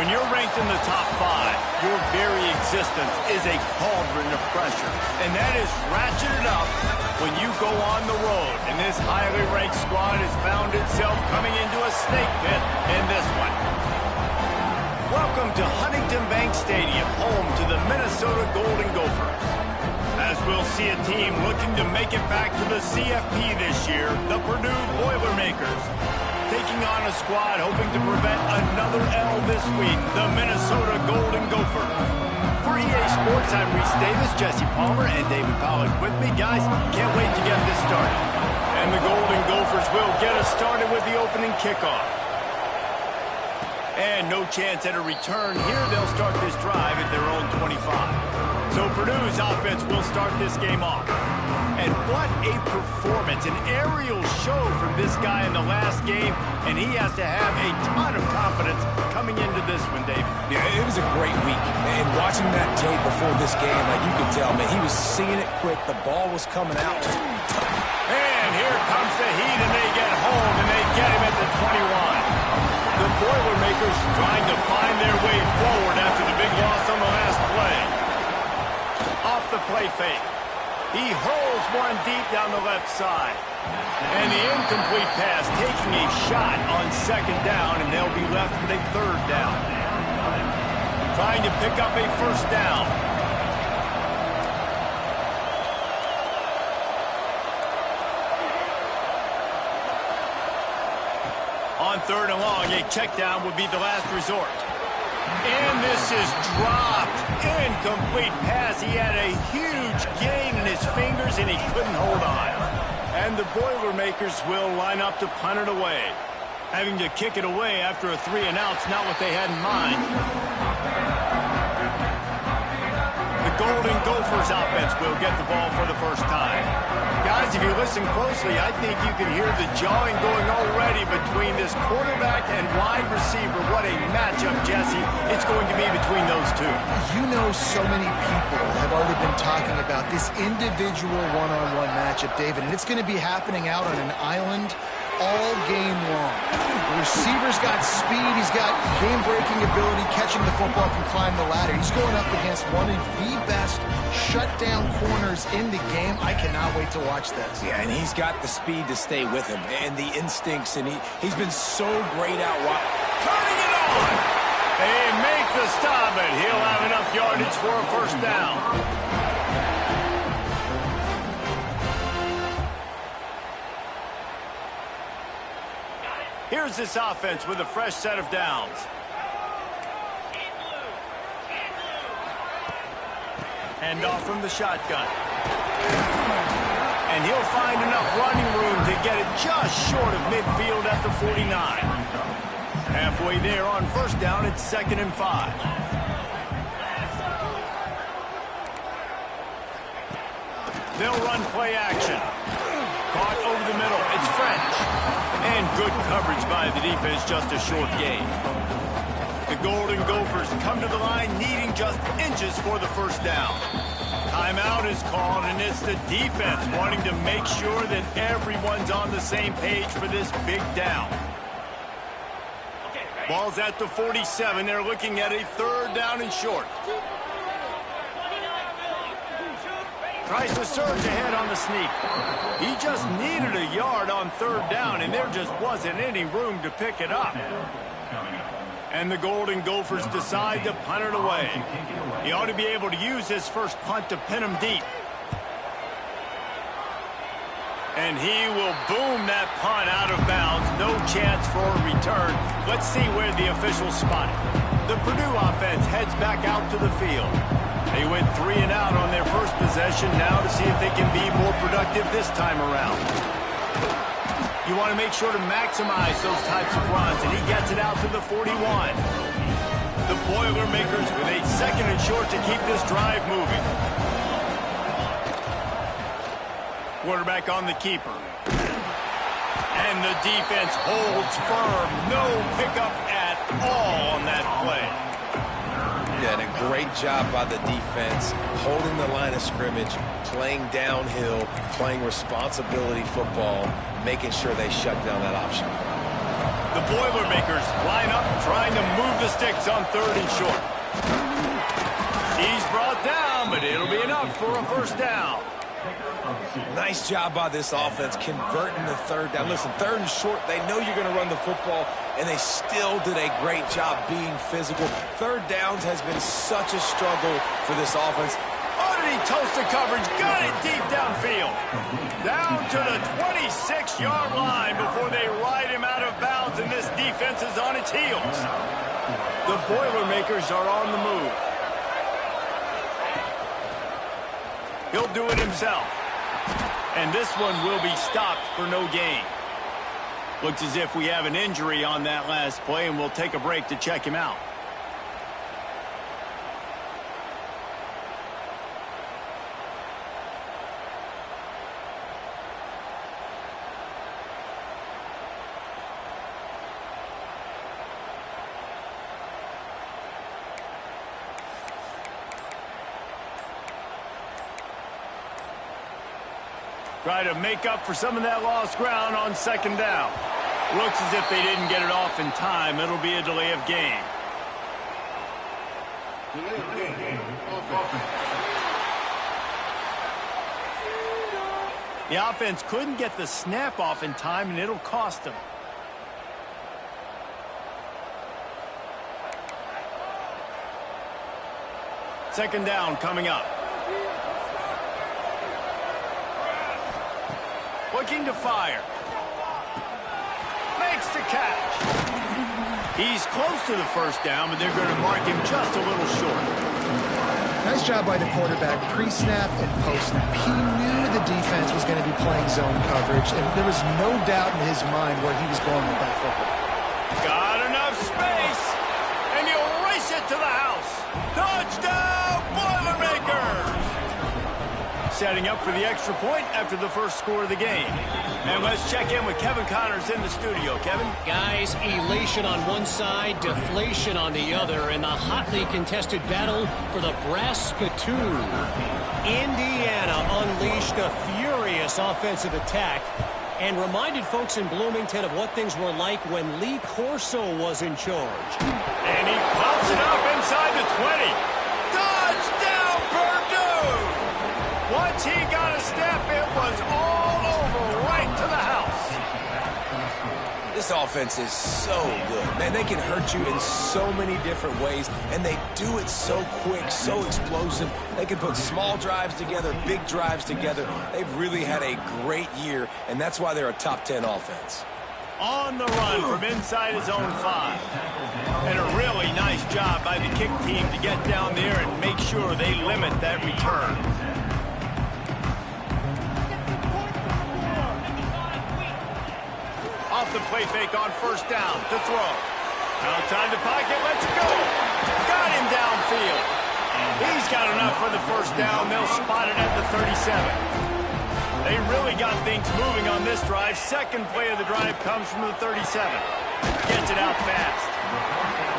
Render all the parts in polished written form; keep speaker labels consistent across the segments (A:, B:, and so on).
A: When you're ranked in the top 5, your very existence is a cauldron of pressure. And that is ratcheted up when you go on the road. And this highly ranked squad has found itself coming into a snake pit in this one. Welcome to Huntington Bank Stadium, home to the Minnesota Golden Gophers. As we'll see a team looking to make it back to the CFP this year, the Purdue Boilermakers. Taking on a squad hoping to prevent another L this week, the Minnesota Golden Gophers. For EA Sports, I'm Reese Davis, Jesse Palmer, and David Pollack with me. Guys, can't wait to get this started. And the Golden Gophers will get us started with the opening kickoff. And no chance at a return here. They'll start this drive at their own 25. So Purdue's offense will start this game off. And what a performance, an aerial show from this guy in the last game, and he has to have a ton of confidence coming into this one, Dave.
B: Yeah, it was a great week, and watching that tape before this game, like you could tell, man, he was seeing it quick, the ball was coming out.
A: And here comes the heat, and they get home, and they get him at the 21. The Boilermakers trying to find their way forward after the big loss on the last play. Off the play fake. He hurls one deep down the left side. And the incomplete pass taking a shot on second down, and they'll be left with a third down. Trying to pick up a first down. On third and long, a check down would be the last resort. And this is dropped. Incomplete pass. He had a huge gain in his fingers, and he couldn't hold on. And the Boilermakers will line up to punt it away. Having to kick it away after a 3-and-out's not what they had in mind. The Golden Gophers offense will get the ball for the first time. Guys, if you listen closely, I think you can hear the jawing going already between this quarterback and wide receiver. What a matchup, Jesse, it's going to be between those two.
C: You know, so many people have already been talking about this individual one-on-one matchup, David, and it's going to be happening out on an island all game long. The receiver's got speed, he's got game-breaking ability, catching the football, can climb the ladder. He's going up against one of the best shutdown corners in the game. I cannot wait to watch this.
B: Yeah, and he's got the speed to stay with him and the instincts, and he's been so great out wide.
A: Turning it on! They make the stop, and he'll have enough yardage for a first down. Here's this offense with a fresh set of downs. Hand off from the shotgun. And he'll find enough running room to get it just short of midfield at the 49. Halfway there on first down, it's 2nd and 5. They'll run play action. Caught over the middle. It's French. And good coverage by the defense, just a short gain. The Golden Gophers come to the line needing just inches for the first down. Timeout is called, and it's the defense wanting to make sure that everyone's on the same page for this big down. Ball's at the 47. They're looking at a third down and short. Tries to surge ahead on the sneak. He just needed a yard on third down, and there just wasn't any room to pick it up. And the Golden Gophers decide to punt it away. He ought to be able to use his first punt to pin him deep. And he will boom that punt out of bounds. No chance for a return. Let's see where the officials spot it. The Purdue offense heads back out to the field. They went 3-and-out on their first possession, now to see if they can be more productive this time around. You want to make sure to maximize those types of runs, and he gets it out to the 41. The Boilermakers with a 2nd and short to keep this drive moving. Quarterback on the keeper. And the defense holds firm. No pickup at all on that play.
B: Yeah, and a great job by the defense, holding the line of scrimmage, playing downhill, playing responsibility football, making sure they shut down that option.
A: The Boilermakers line up trying to move the sticks on 3rd and short. He's brought down, but it'll be enough for a first down.
B: Nice job by this offense converting the 3rd down. Listen, 3rd and short, they know you're going to run the football, and they still did a great job being physical. 3rd downs has been such a struggle for this offense.
A: Oh, did he toast the coverage? Got it deep downfield. Down to the 26-yard line before they ride him out of bounds, and this defense is on its heels. The Boilermakers are on the move. He'll do it himself. And this one will be stopped for no gain. Looks as if we have an injury on that last play, and we'll take a break to check him out. Try to make up for some of that lost ground on 2nd down. Looks as if they didn't get it off in time. It'll be a delay of game. The offense couldn't get the snap off in time, and it'll cost them. Second down coming up. Looking to fire. Makes the catch. He's close to the first down, but they're going to mark him just a little short.
C: Nice job by the quarterback, pre-snap and post-snap. He knew the defense was going to be playing zone coverage, and there was no doubt in his mind where he was going with that football.
A: Got enough space, and he'll race it to the house. Touchdown, Boilermakers! Setting up for the extra point after the first score of the game. And let's check in with Kevin Connors in the studio. Kevin?
D: Guys, elation on one side, deflation on the other in the hotly contested battle for the brass spittoon. Indiana unleashed a furious offensive attack and reminded folks in Bloomington of what things were like when Lee Corso was in charge.
A: And he pops it up inside the 20. Touchdown, Purdue! Once he got a step, it was all over, right to the house.
B: This offense is so good. Man, they can hurt you in so many different ways, and they do it so quick, so explosive. They can put small drives together, big drives together. They've really had a great year, and that's why they're a top 10 offense.
A: On the run from inside his own 5. And a really nice job by the kick team to get down there and make sure they limit that return. Off the play fake on first down to throw. Outside the pocket, let's go. Got him downfield. He's got enough for the first down. They'll spot it at the 37. They really got things moving on this drive. Second play of the drive comes from the 37. Gets it out fast.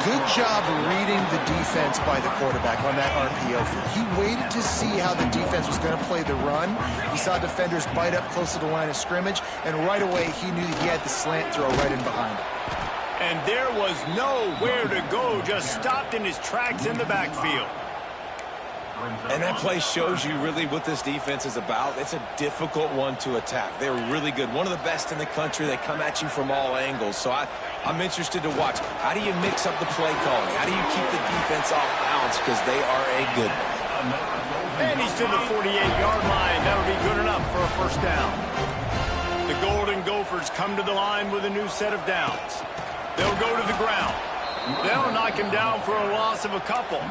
C: Good job reading the defense by the quarterback on that RPO. He waited to see how the defense was going to play the run. He saw defenders bite up close to the line of scrimmage, and right away he knew he had the slant throw right in behind him.
A: And there was nowhere to go, just stopped in his tracks in the backfield.
B: And that play shows you really what this defense is about. It's a difficult one to attack. They're really good. One of the best in the country. They come at you from all angles. So I'm interested to watch. How do you mix up the play calling? How do you keep the defense off balance? Because they are a good one.
A: And he's to the 48-yard line. That'll be good enough for a first down. The Golden Gophers come to the line with a new set of downs. They'll go to the ground. They'll knock him down for a loss of a couple.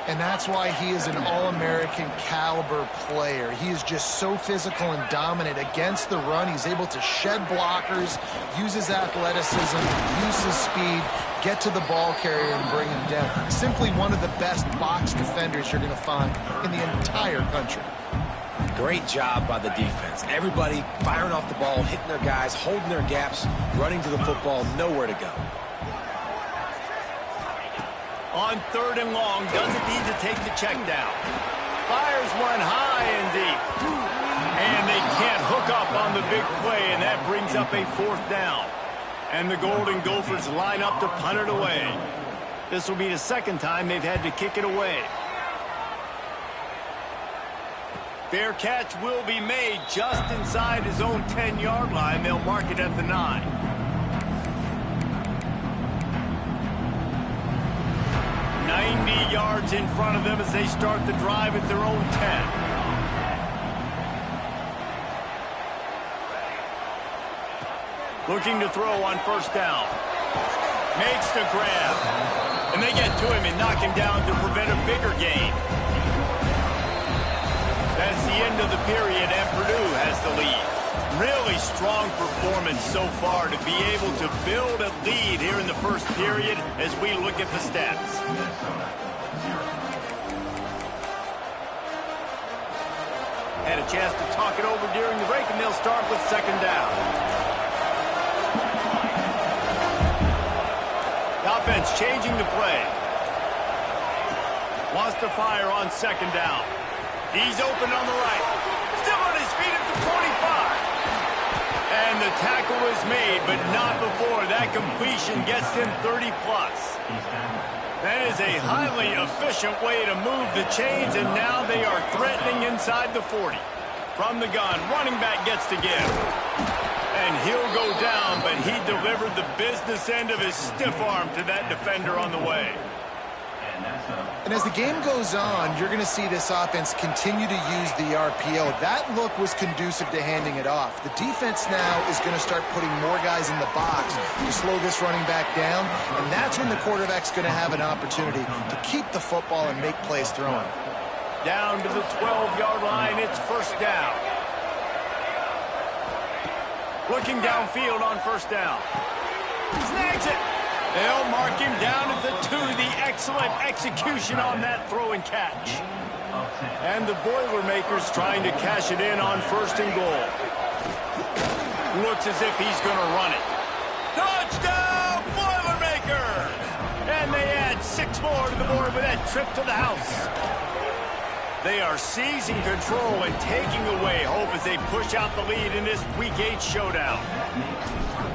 C: And that's why he is an All-American caliber player. He is just so physical and dominant against the run. He's able to shed blockers, use his athleticism, use his speed, get to the ball carrier and bring him down. Simply one of the best box defenders you're going to find in the entire country.
B: Great job by the defense. Everybody firing off the ball, hitting their guys, holding their gaps, running to the football, nowhere to go.
A: On third and long, doesn't need to take the check down. Fires one high and deep. And they can't hook up on the big play, and that brings up a fourth down. And the Golden Gophers line up to punt it away. This will be the second time they've had to kick it away. Fair catch will be made just inside his own 10-yard line. They'll mark it at the 9. Yards in front of them as they start the drive at their own 10. Looking to throw on first down. Makes the grab. And they get to him and knock him down to prevent a bigger gain. That's the end of the period, and Purdue has the lead. Really strong performance so far to be able to build a lead here in the first period as we look at the stats. Had a chance to talk it over during the break, and they'll start with second down. The offense changing the play. Wants to fire on second down. He's open on the right. Still on his feet at the 45. And the tackle is made, but not before that completion gets him 30-plus. That is a highly efficient way to move the chains, and now they are threatening inside the 40. From the gun, running back gets to give. And he'll go down, but he delivered the business end of his stiff arm to that defender on the way.
C: And as the game goes on, you're going to see this offense continue to use the RPO. That look was conducive to handing it off. The defense now is going to start putting more guys in the box to slow this running back down, and that's when the quarterback's going to have an opportunity to keep the football and make plays throwing.
A: Down to the 12-yard line, it's first down. Looking downfield on first down. Snags it. They'll mark him down at the 2. The excellent execution on that throw and catch. And the Boilermakers trying to cash it in on first and goal. Looks as if he's going to run it. Touchdown, Boilermakers! And they add 6 more to the board with that trip to the house. They are seizing control and taking away hope as they push out the lead in this Week 8 showdown.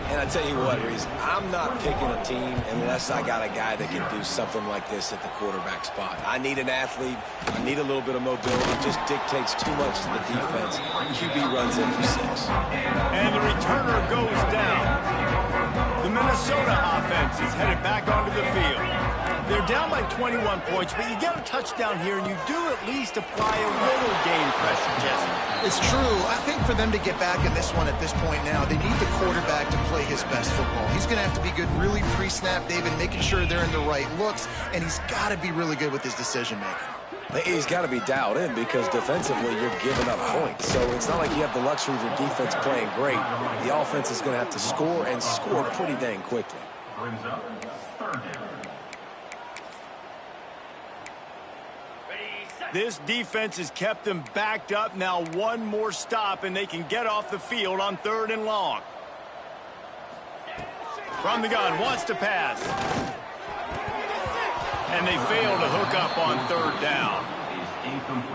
B: And I tell you what, Reese, I'm not picking a team unless I got a guy that can do something like this at the quarterback spot. I need an athlete. I need a little bit of mobility. It just dictates too much to the defense. QB runs in for 6.
A: And the returner goes down. The Minnesota offense is headed back onto the field. They're down by 21 points, but you get a touchdown here, and you do at least apply a little game pressure, Jesse.
C: It's true. I think for them to get back in this one at this point now, they need the quarterback to play his best football. He's going to have to be good really pre-snap, David, making sure they're in the right looks, and he's got to be really good with his decision-making.
B: He's got to be dialed in because defensively you're giving up points. So it's not like you have the luxury of your defense playing great. The offense is going to have to score and score pretty dang quickly.
A: This defense has kept them backed up. Now one more stop, and they can get off the field on 3rd and long. From the gun, wants to pass. And they fail to hook up on 3rd down.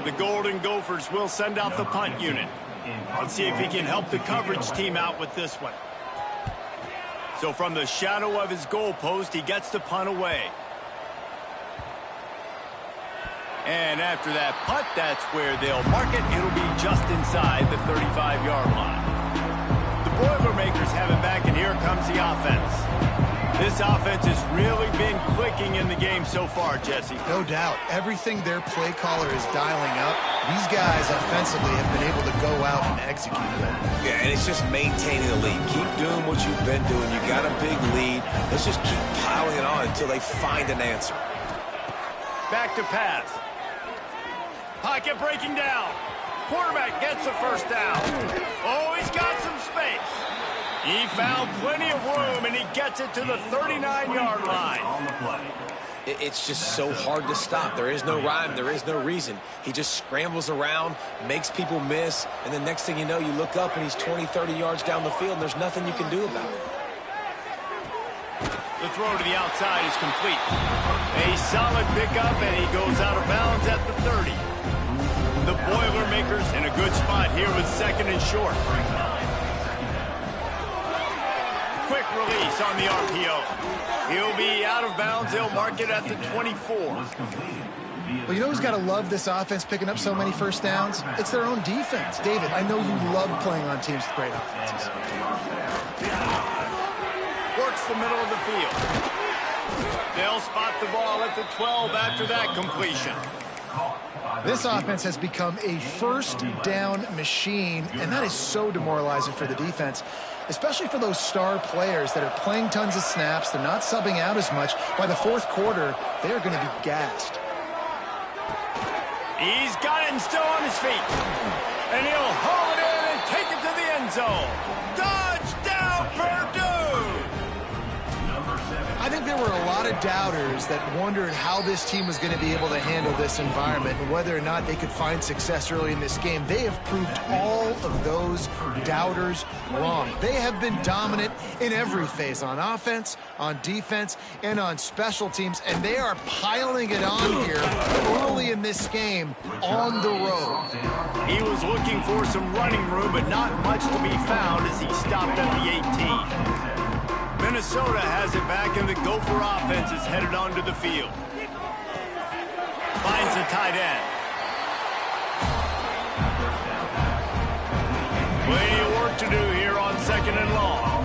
A: The Golden Gophers will send out the punt unit. Let's see if he can help the coverage team out with this one. So from the shadow of his goalpost, he gets the punt away. And after that punt, that's where they'll mark it. It'll be just inside the 35-yard line. The Boilermakers have it back, and here comes the offense. This offense has really been clicking in the game so far, Jesse.
C: No doubt. Everything their play caller is dialing up, these guys offensively have been able to go out and execute it.
B: Yeah, and it's just maintaining the lead. Keep doing what you've been doing. You got a big lead. Let's just keep piling it on until they find an answer.
A: Back to pass. Pocket breaking down. Quarterback gets the first down. Oh, he's got some space. He found plenty of room, and he gets it to the 39-yard line.
B: It's just so hard to stop. There is no rhyme. There is no reason. He just scrambles around, makes people miss, and the next thing you know, you look up, and he's 20, 30 yards down the field, and there's nothing you can do about it.
A: The throw to the outside is complete. A solid pickup, and he goes out of bounds at the 30. The Boilermakers in a good spot here with 2nd and short. Quick release. pace on the RPO. He'll be out of bounds. They'll mark it at the 24.
C: Well, you know who's got to love this offense picking up so many first downs? It's their own defense. David, I know you love playing on teams with great offenses.
A: Works the middle of the field. They'll spot the ball at the 12 after that completion.
C: This offense has become a first down machine, and that is so demoralizing for the defense, especially for those star players that are playing tons of snaps. They're not subbing out as much. By the fourth quarter, they're going to be gassed.
A: He's got it and still on his feet. And he'll haul it in and take it to the end zone. Touchdown, Purdue!
C: I think there were a lot of doubters that wondered how this team was going to be able to handle this environment and whether or not they could find success early in this game. They have proved all of those doubters wrong. They have been dominant in every phase, on offense, on defense, and on special teams, and they are piling it on here early in this game on the road.
A: He was looking for some running room, but not much to be found as he stopped at the 18. Minnesota has it back, and the Gopher offense is headed onto the field. Finds the tight end. Plenty of work to do here on 2nd and long.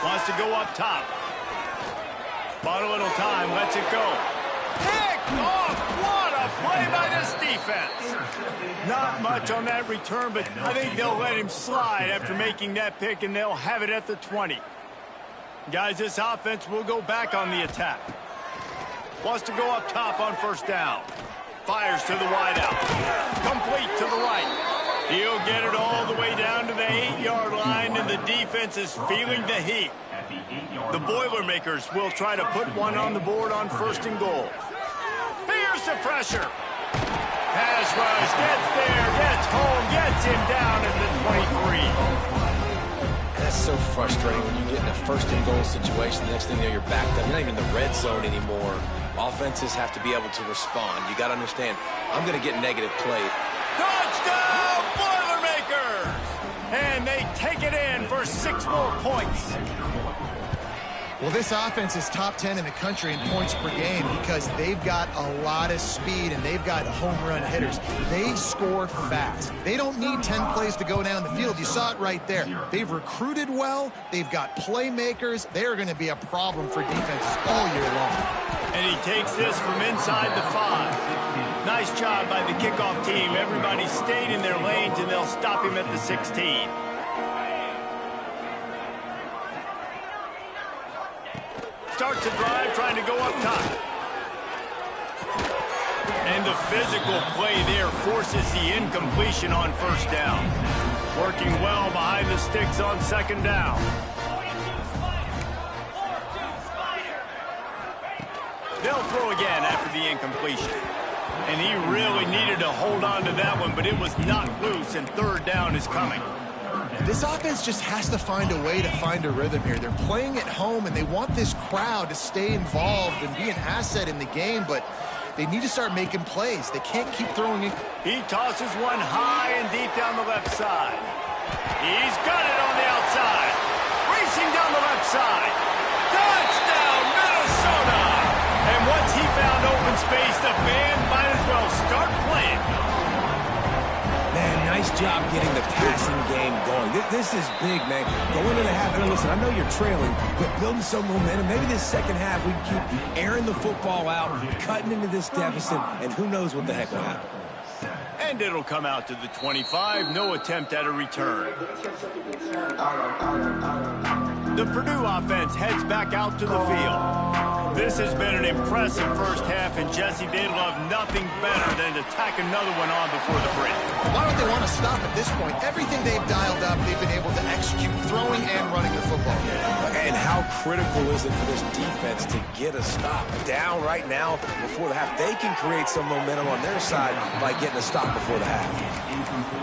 A: Wants to go up top. Bought a little time, lets it go. Pick off! What a play by this defense! Not much on that return, but I think they'll let him slide after making that pick, and they'll have it at the 20. Guys, this offense will go back on the attack. Wants to go up top on first down. Fires to the wideout. Complete to the right. He'll get it all the way down to the 8-yard line, and the defense is feeling the heat. The Boilermakers will try to put one on the board on 1st and goal. Here's the pressure. Pass rush, gets there, gets home, gets him down at the 23.
B: That's so frustrating when you get in a 1st and goal situation. The next thing you know, you're backed up. You're not even in the red zone anymore. Offenses have to be able to respond. You got to understand, I'm going to get negative play.
A: Touchdown, Boilermakers! And they take it in for 6 more points.
C: Well, this offense is top 10 in the country in points per game because they've got a lot of speed and they've got home run hitters. They score fast. They don't need 10 plays to go down the field. You saw it right there. They've recruited well. They've got playmakers. They are going to be a problem for defenses all year long.
A: And he takes this from inside the 5. Nice job by the kickoff team. Everybody stayed in their lanes, and they'll stop him at the 16. Starts a drive, trying to go up top. And the physical play there forces the incompletion on 1st down. Working well behind the sticks on 2nd down. They'll throw again after the incompletion. And he really needed to hold on to that one, but it was knocked loose, and 3rd down is coming.
C: This offense just has to find a way to find a rhythm here. They're playing at home, and they want this crowd to stay involved and be an asset in the game, but they need to start making plays. They can't keep throwing it.
A: He tosses one high and deep down the left side. He's got it on the outside. Racing down the left side. Touchdown, Minnesota! And once he found open space, the band might as well start playing.
B: Man, nice job getting the passing game going. This is big, man. Going into the half, and listen, I know you're trailing, but building some momentum. Maybe this 2nd half we keep airing the football out, cutting into this deficit, and who knows what the heck will happen.
A: And it'll come out to the 25. No attempt at a return. The Purdue offense heads back out to the field. This has been an impressive 1st half, and Jesse, they'd love nothing better than to tack another one on before the break.
C: Why don't they want to stop at this point? Everything they've dialed up, they've been able to execute, throwing and running the football.
B: And how critical is it for this defense to get a stop? Down right now before the half. They can create some momentum on their side by getting a stop before the half.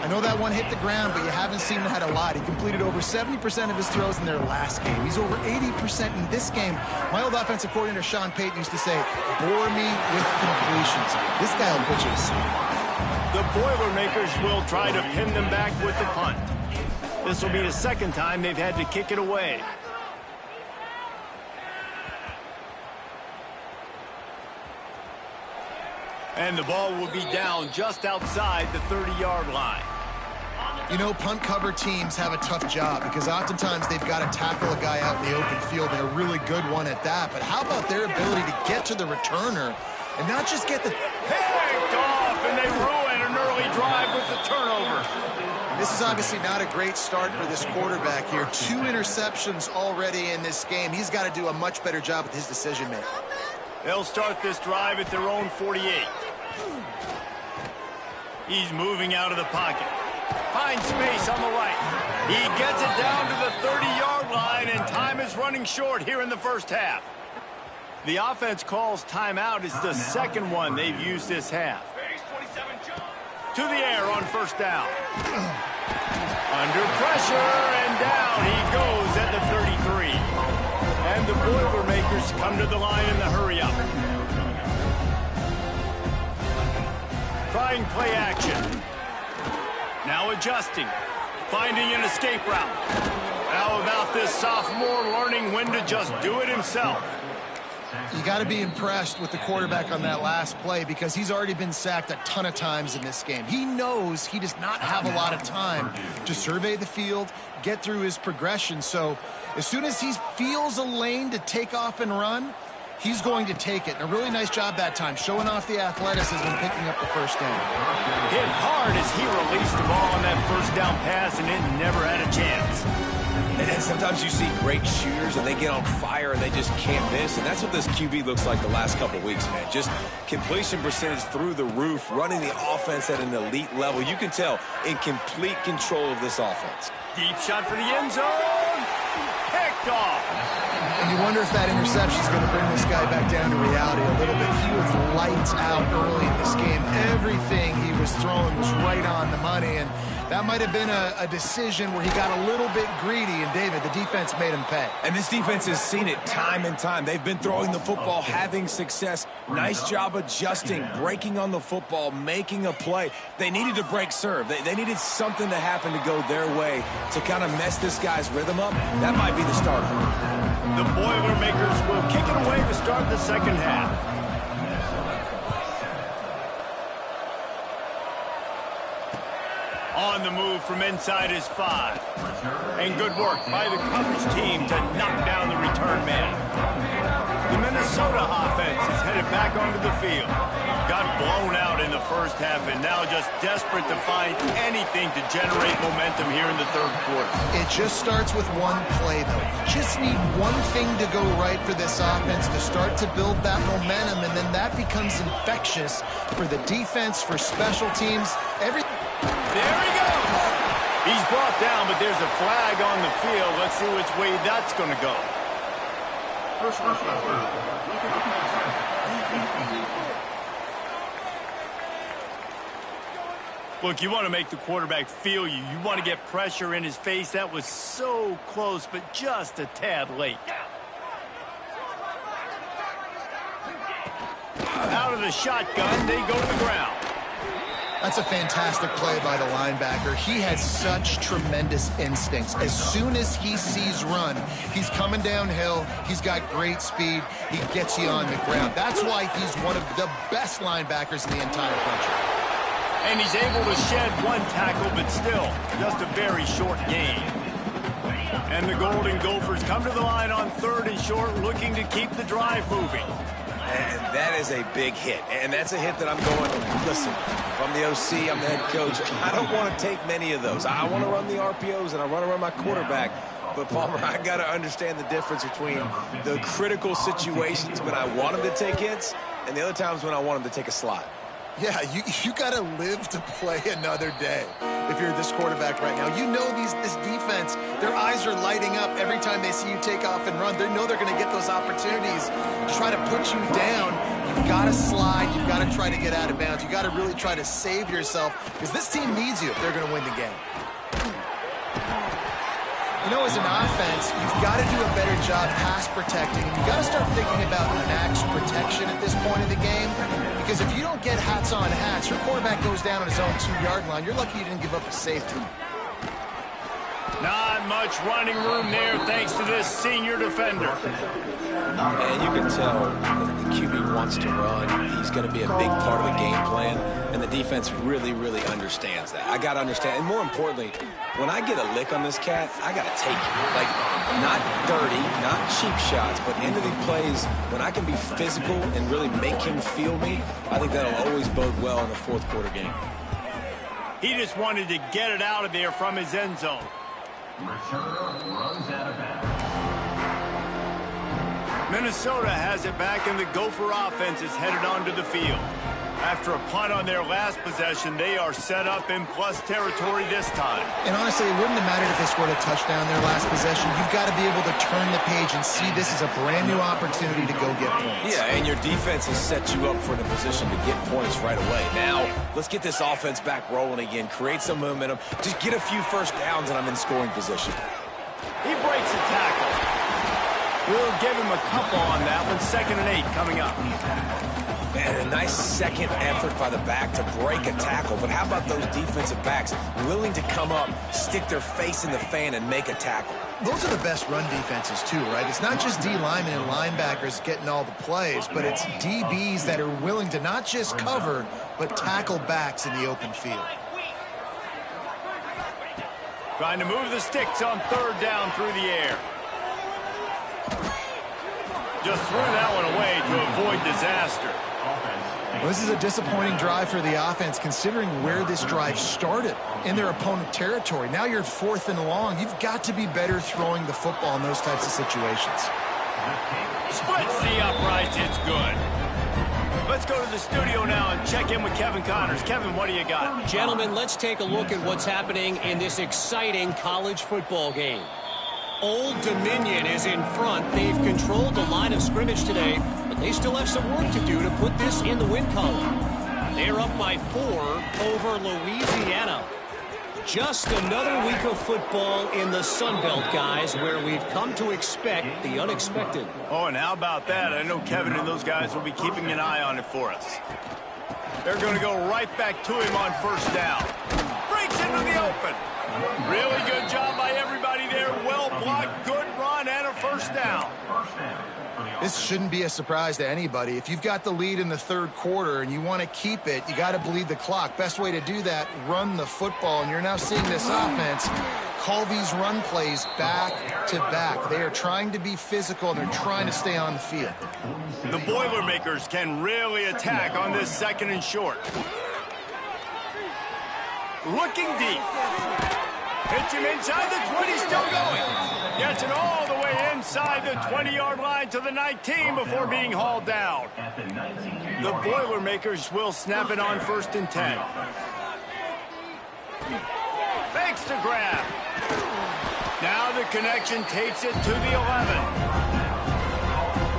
C: I know that one hit the ground, but you haven't seen him had a lot. He completed over 70% of his throws in their last game. He's over 80% in this game. My old offensive coordinator, Sean Payton, used to say, bore me with completions. This guy will put you to sleep.
A: The Boilermakers will try to pin them back with the punt. This will be the second time they've had to kick it away. And the ball will be down just outside the 30-yard line.
C: You know, punt cover teams have a tough job because oftentimes they've got to tackle a guy out in the open field, and a really good one at that. But how about their ability to get to the returner and not just get the...
A: Picked off, and they ruin an early drive with the turnover.
C: This is obviously not a great start for this quarterback here. 2 interceptions already in this game. He's got to do a much better job with his decision-making.
A: They'll start this drive at their own 48. He's moving out of the pocket. Finds space on the right. He gets it down to the 30-yard line, and time is running short here in the first half. The offense calls timeout. It's the second one they've used this half. To the air on first down. Under pressure, and down he goes at the 33. And the Boilermakers come to the line in the hurry-up. Trying play action. Now adjusting. Finding an escape route. How about this sophomore learning when to just do it himself?
C: You got to be impressed with the quarterback on that last play because he's already been sacked a ton of times in this game. He knows he does not have a lot of time to survey the field, get through his progression. So as soon as he feels a lane to take off and run, he's going to take it. And a really nice job that time, showing off the athleticism and picking up the first down.
A: Hit hard as he released the ball on that first down pass, and it never had a chance.
B: And sometimes you see great shooters and they get on fire and they just can't miss. And that's what this QB looks like the last couple of weeks, man. Just completion percentage through the roof, running the offense at an elite level. You can tell in complete control of this offense.
A: Deep shot for the end zone. Picked off.
C: And you wonder if that interception is going to bring this guy back down to reality a little bit. He was lights out early in this game. Everything he was throwing was right on the money, and that might have been a decision where he got a little bit greedy, and David, the defense made him pay.
B: And this defense has seen it time and time. They've been throwing the football, having success. Nice job adjusting, breaking on the football, making a play. They needed to break serve. They needed something to happen to go their way to kind of mess this guy's rhythm up. That might be the start of it.
A: The Boilermakers will kick it away to start the second half. On the move from inside his 5. And good work by the coverage team to knock down the return man. The Minnesota offense is headed back onto the field. Got blown out in the first half and now just desperate to find anything to generate momentum here in the third quarter.
C: It just starts with one play, though. You just need one thing to go right for this offense to start to build that momentum, and then that becomes infectious for the defense, for special teams, everything.
A: There he goes. He's brought down, but there's a flag on the field. Let's see which way that's going to go. Look, you want to make the quarterback feel you. You want to get pressure in his face. That was so close, but just a tad late. Out of the shotgun, they go to the ground.
C: That's a fantastic play by the linebacker. He has such tremendous instincts. As soon as he sees run, he's coming downhill. He's got great speed. He gets you on the ground. That's why he's one of the best linebackers in the entire country.
A: And he's able to shed one tackle, but still, just a very short gain. And the Golden Gophers come to the line on 3rd and short, looking to keep the drive moving.
B: And that is a big hit. And that's a hit that I'm going, listen, from the OC, I'm the head coach. I don't want to take many of those. I want to run the RPOs, and I want to run my quarterback. But, Palmer, I got to understand the difference between the critical situations when I want him to take hits and the other times when I want him to take a slot.
C: Yeah, you got to live to play another day if you're this quarterback right now. You know this defense, their eyes are lighting up every time they see you take off and run. They know they're going to get those opportunities to try to put you down. You've got to slide. You've got to try to get out of bounds. You've got to really try to save yourself because this team needs you if they're going to win the game. You know, as an offense, you've got to do a better job pass protecting, and you've got to start thinking about max protection at this point of the game, because if you don't get hats on hats, your quarterback goes down on his own 2-yard line. You're lucky you didn't give up a safety.
A: much running room there thanks to this senior defender.
B: And you can tell the QB wants to run. He's going to be a big part of the game plan, and the defense really, really understands that. I got to understand, and more importantly, when I get a lick on this cat, I got to take it. Like, not dirty, not cheap shots, but into the plays, when I can be physical and really make him feel me, I think that'll always bode well in the fourth quarter game.
A: He just wanted to get it out of there from his end zone. Minnesota has it back, and the Gopher offense is headed onto the field. After a punt on their last possession, they are set up in plus territory this time.
C: And honestly, it wouldn't have mattered if they scored a touchdown their last possession. You've got to be able to turn the page and see this as a brand new opportunity to go get points.
B: Yeah, and your defense has set you up for the position to get points right away. Now, let's get this offense back rolling again, create some momentum, just get a few first downs, and I'm in scoring position.
A: He breaks a tackle. We'll give him a couple on that one. 2nd and 8 coming up.
B: Man, a nice second effort by the back to break a tackle. But how about those defensive backs willing to come up, stick their face in the fan, and make a tackle?
C: Those are the best run defenses, too, right? It's not just D linemen and linebackers getting all the plays, but it's DBs that are willing to not just cover, but tackle backs in the open field.
A: Trying to move the sticks on 3rd down through the air. Just threw that one away to avoid disaster.
C: Well, this is a disappointing drive for the offense, considering where this drive started in their opponent territory. Now you're 4th and long. You've got to be better throwing the football in those types of situations.
A: Splits the uprights. It's good. Let's go to the studio now and check in with Kevin Connors. Kevin, what do you got?
D: Gentlemen, let's take a look at what's happening in this exciting college football game. Old Dominion is in front. They've controlled the line of scrimmage today, but they still have some work to do to put this in the win column. They're up by 4 over Louisiana. Just another week of football in the Sun Belt, guys, where we've come to expect the unexpected.
A: Oh, and how about that? I know Kevin and those guys will be keeping an eye on it for us. They're going to go right back to him on 1st down. Breaks into the open. Really good job by everybody there. Well blocked, good run, and a 1st down.
C: This shouldn't be a surprise to anybody. If you've got the lead in the 3rd quarter and you want to keep it, you got to bleed the clock. Best way to do that, run the football. And you're now seeing this offense call these run plays back to back. They are trying to be physical, and they're trying to stay on the field.
A: The Boilermakers can really attack on this 2nd and short. Looking deep. Hits him inside the 20, still going. Gets it all the way inside the 20-yard line to the 19 before being hauled down. The Boilermakers will snap it on 1st and 10. Fakes to grab. Now the connection takes it to the 11.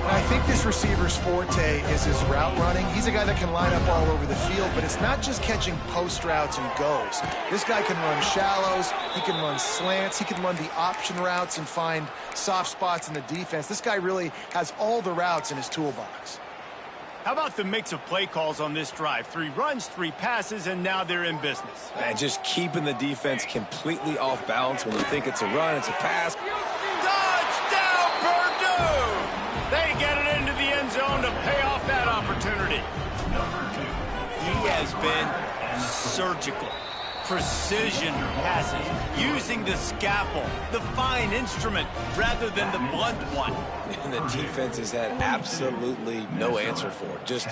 C: I think this receiver's forte is his route running. He's a guy that can line up all over the field, but it's not just catching post routes and goes. This guy can run shallows, he can run slants, he can run the option routes and find soft spots in the defense. This guy really has all the routes in his toolbox.
A: How about the mix of play calls on this drive? 3 runs, 3 passes, and now they're in business.
B: And just keeping the defense completely off balance. When you think it's a run, it's a pass.
A: Touchdown, Purdue! They get it into the end zone to pay off that opportunity. He has been surgical. Precision passes, using the scalpel, the fine instrument, rather than the blunt one.
B: And the defense has had absolutely no answer for it. Just,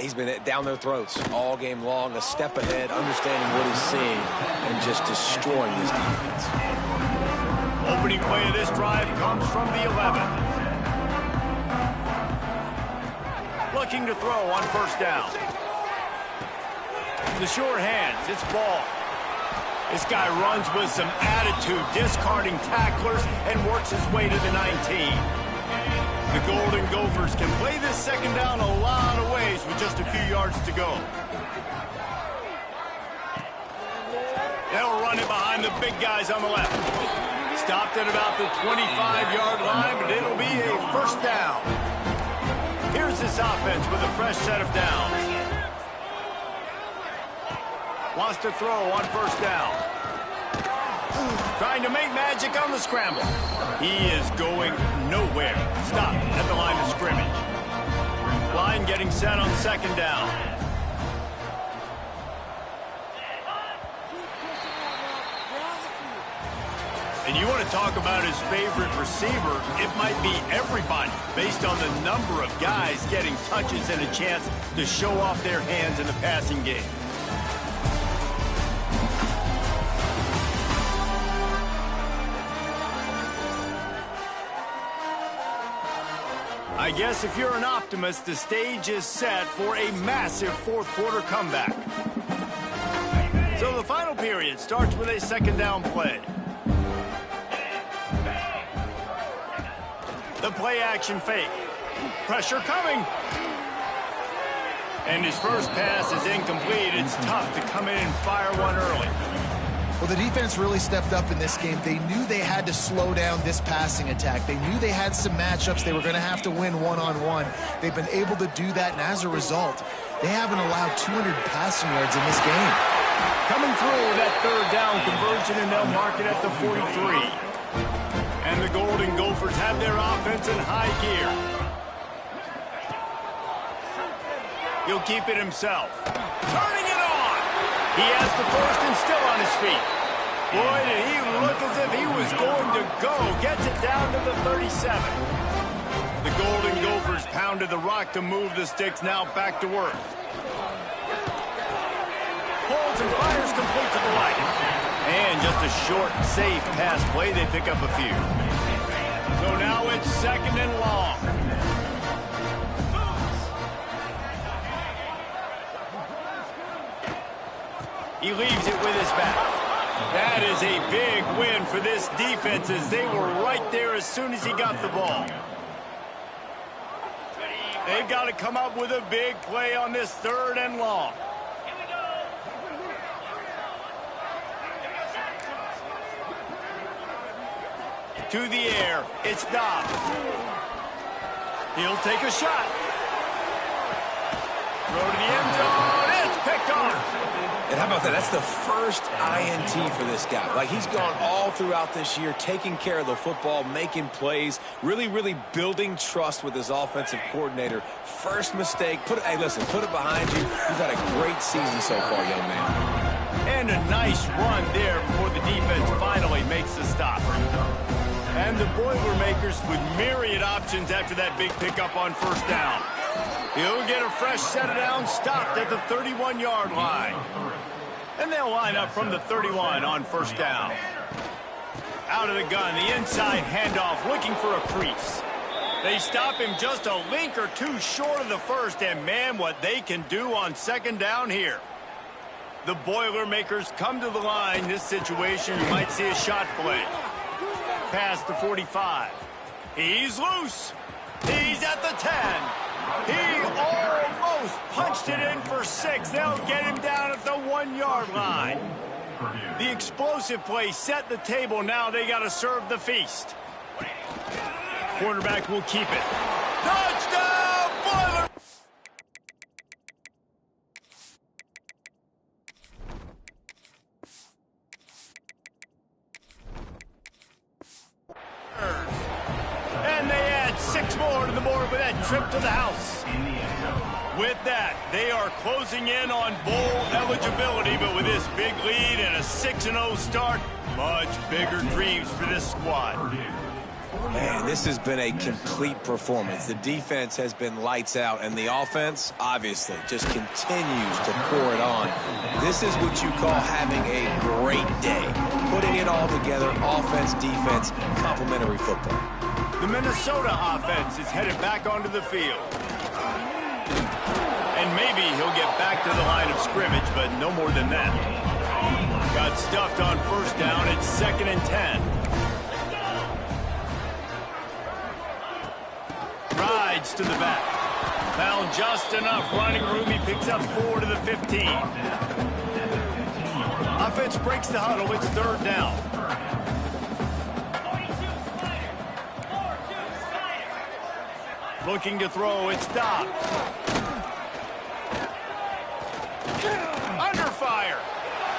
B: he's been down their throats all game long, a step ahead, understanding what he's seeing, and just destroying this defense.
A: Opening play of this drive comes from the 11. Looking to throw on 1st down. The short hands, it's ball. This guy runs with some attitude, discarding tacklers, and works his way to the 19. The Golden Gophers can play this 2nd down a lot of ways with just a few yards to go. They'll run it behind the big guys on the left. Stopped at about the 25-yard line, but it'll be a 1st down. Here's this offense with a fresh set of downs. Wants to throw on 1st down. Trying to make magic on the scramble. He is going nowhere. Stop at the line of scrimmage. Line getting set on second down. And you want to talk about his favorite receiver, it might be everybody based on the number of guys getting touches and a chance to show off their hands in the passing game. I guess if you're an optimist, the stage is set for a massive fourth quarter comeback. So the final period starts with a second down play. The play action fake. Pressure coming. And his first pass is incomplete. It's tough to come in and fire one early.
C: Well, the defense really stepped up in this game. They knew they had to slow down this passing attack. They knew they had some matchups they were going to have to win one-on-one. They've been able to do that, and as a result, they haven't allowed 200 passing yards in this game.
A: Coming through that third down conversion, and they'll mark it at the 43. And the Golden Gophers have their offense in high gear. He'll keep it himself. Turning it on! He has the first and still on his feet. Boy, did he look as if he was going to go. Gets it down to the 37. The Golden Gophers pounded the rock to move the sticks. Now back to work. Pulls and fires complete to the right. And just a short, safe pass play. They pick up a few. So now it's second and long. He leaves it with his back. That is a big win for this defense as they were right there as soon as he got the ball. They've got to come up with a big play on this third and long. To the air, it's Dobbs. He'll take a shot. Throw to the end zone, it's picked off.
B: And how about that? That's the first INT for this guy. Like, he's gone all throughout this year, taking care of the football, making plays, really building trust with his offensive coordinator. First mistake, hey, listen, put it behind you. You've had a great season so far, young man.
A: And a nice run there before the defense finally makes the stop. And the Boilermakers with myriad options after that big pickup on first down. He'll get a fresh set of downs, stopped at the 31-yard line. And they'll line up from the 31 on first down. Out of the gun, the inside handoff, looking for a crease. They stop him just a link or two short of the first, and man, what they can do on second down here. The Boilermakers come to the line. This situation, you might see a shot play. Past the 45. He's loose. He's at the 10. He almost punched it in for 6. They'll get him down at the 1-yard line. The explosive play set the table. Now they got to serve the feast. Quarterback will keep it. Touchdown, Boiler! And they add 6 more to the board with that trip to the house. With that, they are closing in on bowl eligibility, but with this big lead and a 6-0 start, much bigger dreams for this squad.
B: Man, this has been a complete performance. The defense has been lights out, and the offense, obviously, just continues to pour it on. This is what you call having a great day. Putting it all together, offense, defense, complementary football.
A: The Minnesota offense is headed back onto the field. And maybe he'll get back to the line of scrimmage, but no more than that. Got stuffed on first down. It's 2nd and 10. Rides to the back. Found just enough running room. He picks up 4 to the 15. Offense breaks the huddle. It's 3rd down. Looking to throw. It's stopped. Under fire.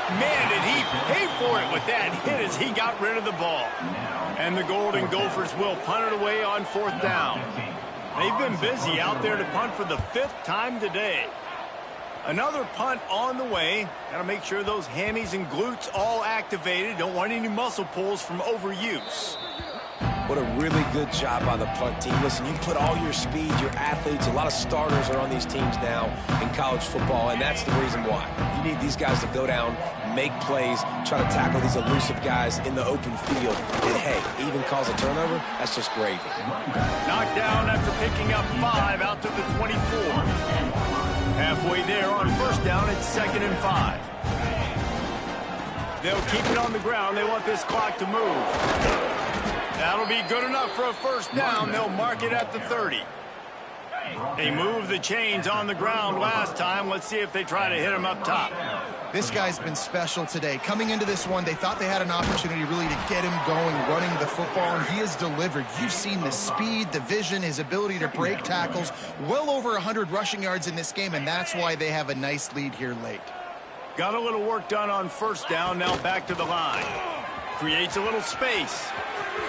A: Man, did he pay for it with that hit as he got rid of the ball. And the Golden Gophers will punt it away on 4th down. They've been busy out there to punt for the 5th time today. Another punt on the way. Got to make sure those hammies and glutes all activated. Don't want any muscle pulls from overuse.
B: What a really good job by the punt team. Listen, you put all your speed, your athletes, a lot of starters are on these teams now in college football, and that's the reason why. You need these guys to go down, make plays, try to tackle these elusive guys in the open field. And, hey, even cause a turnover, that's just gravy.
A: Knocked down after picking up 5 out to the 24. Halfway there on 1st down, it's 2nd and 5. They'll keep it on the ground. They want this clock to move. That'll be good enough for a 1st down. They'll mark it at the 30. They moved the chains on the ground last time. Let's see if they try to hit him up top.
C: This guy's been special today. Coming into this one, they thought they had an opportunity really to get him going, running the football, and he has delivered. You've seen the speed, the vision, his ability to break tackles. Well over 100 rushing yards in this game, and that's why they have a nice lead here late.
A: Got a little work done on 1st down. Now back to the line. Creates a little space.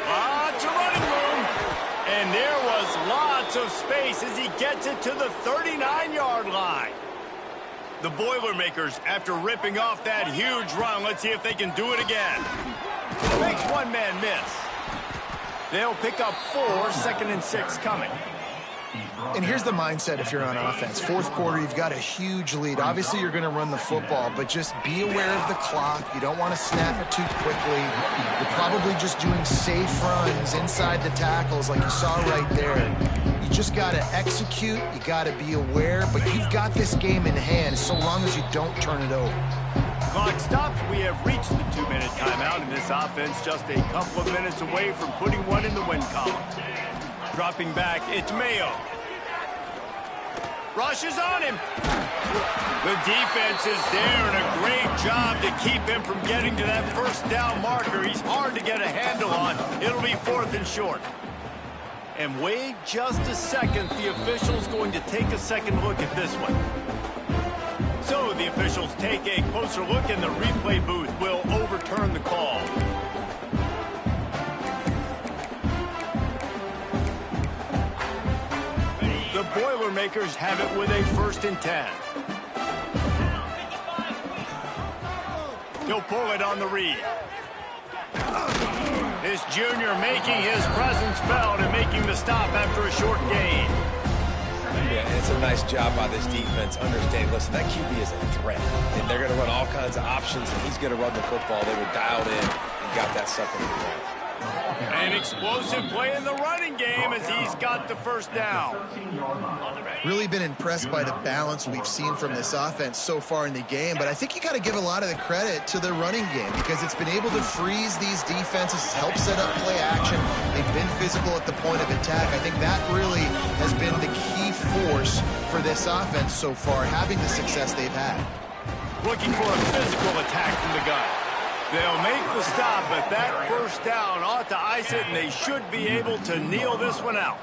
A: Lots of running room. And there was lots of space as he gets it to the 39-yard line. The Boilermakers, after ripping off that huge run, let's see if they can do it again. Makes one man miss. They'll pick up 4, 2nd and 6 coming.
C: And here's the mindset if you're on offense. 4th quarter, you've got a huge lead. Obviously, you're going to run the football, but just be aware of the clock. You don't want to snap it too quickly. You're probably just doing safe runs inside the tackles like you saw right there. You just got to execute. You got to be aware, but you've got this game in hand so long as you don't turn it over.
A: Clock stops. We have reached the 2-minute timeout, and this offense just a couple of minutes away from putting one in the win column. Dropping back, it's Mayo. Rushes on him. The defense is there, and a great job to keep him from getting to that 1st down marker. He's hard to get a handle on. It'll be 4th and short. And wait just a second. The official's going to take a second look at this one. So the officials take a closer look, and the replay booth will overturn the call. The Boilermakers have it with a 1st and 10. He'll pull it on the read. This junior making his presence felt and making the stop after a short gain.
B: Yeah, it's a nice job by this defense. Understand, listen, that QB is a threat. And they're going to run all kinds of options, and he's going to run the football. They were dialed in and got that sucker in the ground.
A: An explosive play in the running game as he's got the 1st down.
C: Really been impressed by the balance we've seen from this offense so far in the game, but I think you got to give a lot of the credit to the running game because it's been able to freeze these defenses, help set up play action. They've been physical at the point of attack. I think that really has been the key force for this offense so far, having the success they've had.
A: Looking for a physical attack from the gun. They'll make the stop, but that 1st down ought to ice it, and they should be able to kneel this one out.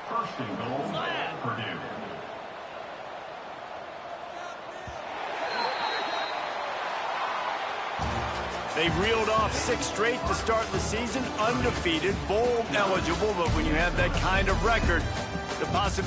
E: 1st and goal, Purdue.
A: They've reeled off 6 straight to start the season, undefeated, bowl eligible, but when you have that kind of record, the possibility